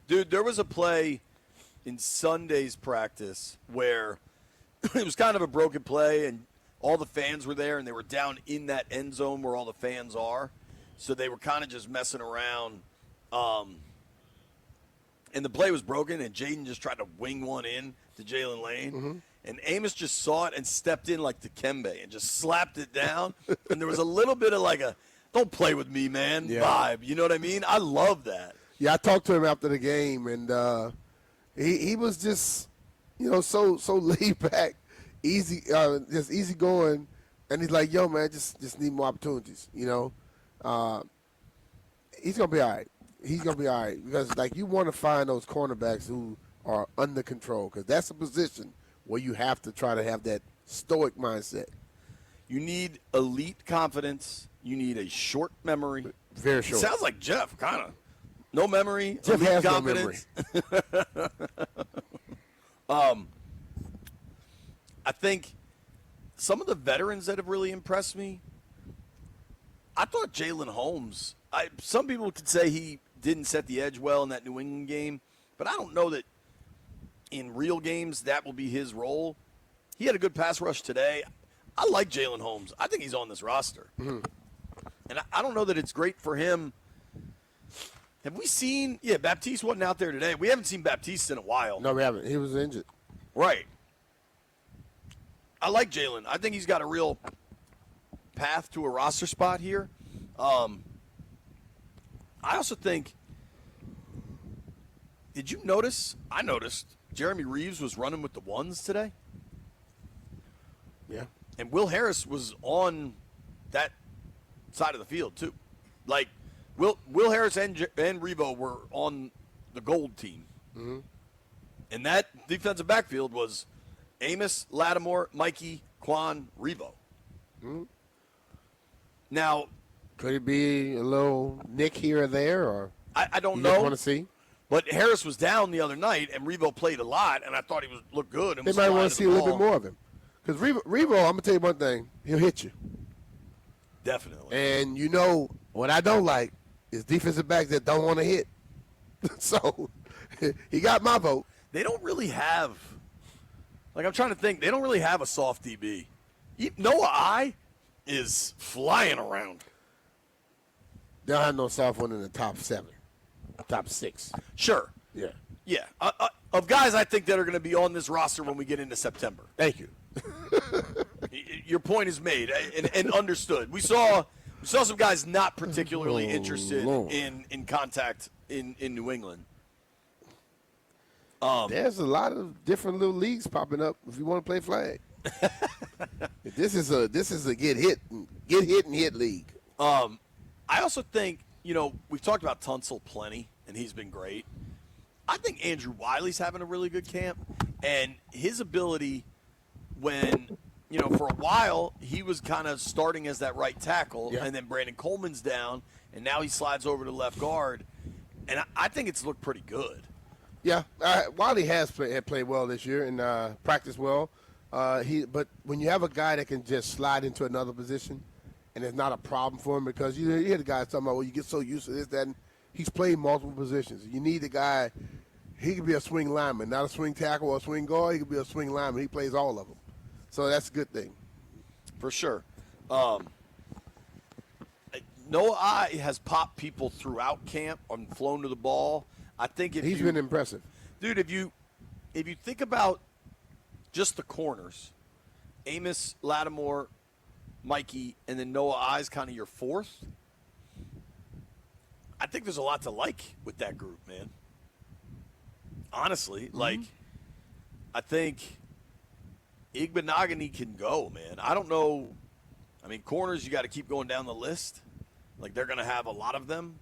Dude, there was a play in Sunday's practice where it was kind of a broken play, and all the fans were there, and they were down in that end zone where all the fans are. So they were kind of just messing around. And the play was broken, and Jaden just tried to wing one in to Jalen Lane. Mm-hmm. And Amos just saw it and stepped in like Dikembe and just slapped it down. And there was a little bit of like a, don't play with me, man, vibe. You know what I mean? I love that. Yeah, I talked to him after the game, and he was just, so laid back, easy, just easy going. And he's like, yo, man, just need more opportunities, He's going to be all right. He's going to be all right because, you want to find those cornerbacks who are under control because that's a position where you have to try to have that stoic mindset. You need elite confidence. You need a short memory. Very short. Sounds like Jeff, kind of. No memory. Jeff elite has confidence. no memory. I think some of the veterans that have really impressed me, I thought Jalen Holmes, some people could say he didn't set the edge well in that New England game, but I don't know that in real games that will be his role. He had a good pass rush today. I like Jalen Holmes. I think he's on this roster. Mm-hmm. And I don't know that it's great for him. Have we seen – Baptiste wasn't out there today. We haven't seen Baptiste in a while. No, we haven't. He was injured. Right. I like Jalen. I think he's got a real path to a roster spot here. I also think – did you notice – I noticed Jeremy Reeves was running with the ones today. Yeah. And Will Harris was on that side of the field too. Like Will Harris and Revo were on the gold team. Mm-hmm. And that defensive backfield was Amos, Lattimore, Mikey, Quan, Revo. Mm-hmm. Now, could it be a little nick here or there, or I don't you know. just want to see? But Harris was down the other night, and Revo played a lot, and I thought he looked good. And they might want to see a little bit more of him. Because Revo, I'm going to tell you one thing, he'll hit you. Definitely. And what I don't like is defensive backs that don't want to hit. So he got my vote. They don't really have, I'm trying to think, they don't really have a soft DB. Noah I is flying around. They don't have no soft one in the top 7, top 6. Sure. Yeah. Yeah. Of guys I think that are going to be on this roster when we get into September. Thank you. Your point is made and understood. We saw some guys not particularly interested in contact in New England. There's a lot of different little leagues popping up if you want to play flag. This is a get hit and hit league. I also think, we've talked about Tunsil plenty, and he's been great. I think Andrew Wiley's having a really good camp, and his ability when, for a while he was kind of starting as that right tackle, and then Brandon Coleman's down, and now he slides over to left guard, and I think it's looked pretty good. Yeah, Wiley had played well this year and practiced well. But when you have a guy that can just slide into another position, and it's not a problem for him because you hear the guys talking about, well, you get so used to this, that, and he's played multiple positions. You need a guy. He could be a swing lineman, not a swing tackle or a swing guard. He could be a swing lineman. He plays all of them. So that's a good thing. For sure. Noah I has popped people throughout camp and flown to the ball. I think he's been impressive. Dude, if you think about just the corners, Amos, Lattimore, Mikey, and then Noah I's kind of your fourth, I think there's a lot to like with that group, man. Honestly, I think Igbenogany can go, man. I don't know. I mean, corners, you got to keep going down the list. They're going to have a lot of them.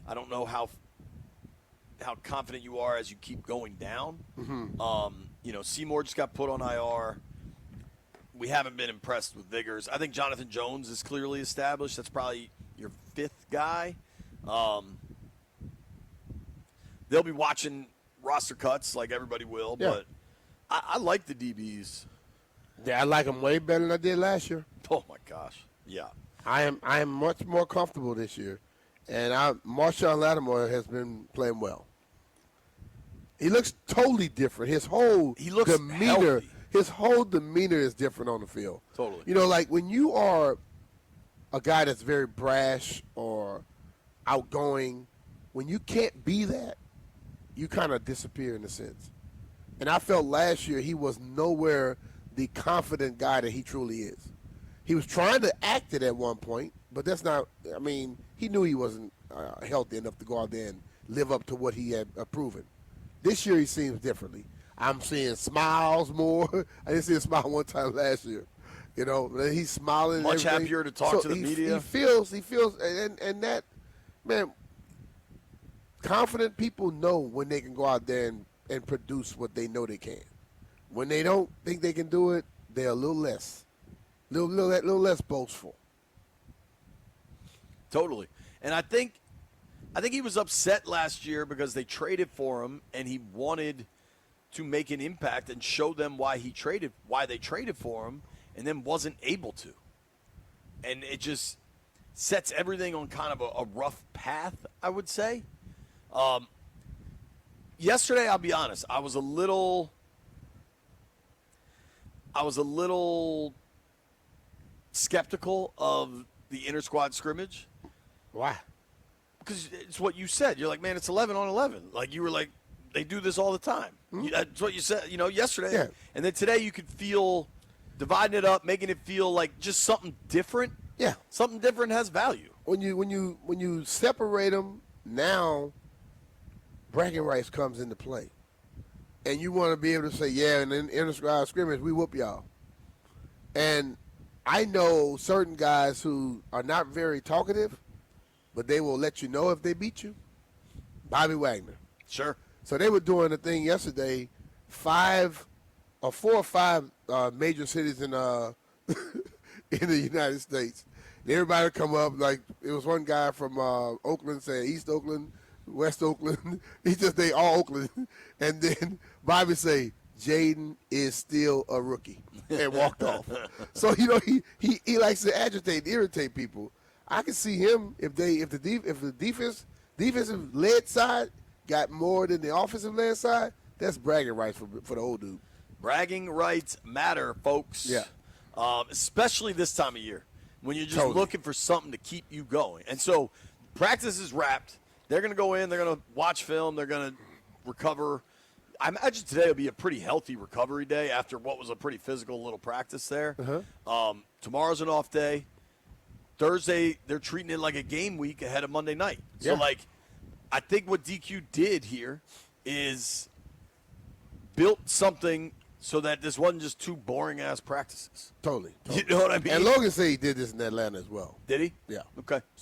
I don't know how confident you are as you keep going down. Mm-hmm. Seymour just got put on IR. We haven't been impressed with Vigors. I think Jonathan Jones is clearly established. That's probably your fifth guy. They'll be watching roster cuts like everybody will, but I like the DBs. Yeah, I like them way better than I did last year. Oh my gosh, yeah. I am much more comfortable this year, and Marshawn Lattimore has been playing well. He looks totally different. His whole He looks demeanor, healthy. his whole demeanor is different on the field. Totally. You know, like when you are a guy that's very brash or outgoing, when you can't be that, you kind of disappear in a sense. And I felt last year he was nowhere the confident guy that he truly is. He was trying to act it at one point, but that's not, I mean, he knew he wasn't healthy enough to go out there and live up to what he had proven. This year he seems differently. I'm seeing smiles more. I didn't see a smile one time last year. You know, he's smiling. Much and happier to talk to the media. He feels, and that, man, confident people know when they can go out there and produce what they know they can. When they don't think they can do it, they're a little less boastful. Totally. And I think he was upset last year because they traded for him and he wanted to make an impact and show them why they traded for him, and then wasn't able to. And it just sets everything on kind of a rough path, I would say. Yesterday, I'll be honest, I was a little skeptical of the inter-squad scrimmage. Why? Because it's what you said. You're like, man, it's 11 on 11. Like, you were like, they do this all the time. Mm-hmm. That's what you said, yesterday. Yeah. And then today you could feel dividing it up, making it feel like just something different. Yeah. Something different has value. When you separate them, now bragging rights comes into play. And you want to be able to say, yeah, and then inter-squad scrimmage, we whoop y'all. And I know certain guys who are not very talkative, but they will let you know if they beat you. Bobby Wagner. Sure. So they were doing a thing yesterday, 4 or 5 major cities in in the United States. And everybody would come up, like it was one guy from Oakland saying East Oakland, West Oakland. They all Oakland. And then Bobby say, Jaden is still a rookie, and walked off. So, he likes to agitate and irritate people. I can see him if the defensive led side got more than the offensive led side, that's bragging rights for the old dude. Bragging rights matter, folks. Yeah. Especially this time of year when you're just Totally. looking for something to keep you going. And so practice is wrapped. They're going to go in. They're going to watch film. They're going to recover. I imagine today will be a pretty healthy recovery day after what was a pretty physical little practice there. Uh-huh. Tomorrow's an off day. Thursday, they're treating it like a game week ahead of Monday night. So, Yeah. I think what DQ did here is built something so that this wasn't just 2 boring-ass practices. Totally. You know what I mean? And Logan said he did this in Atlanta as well. Did he? Yeah. Okay.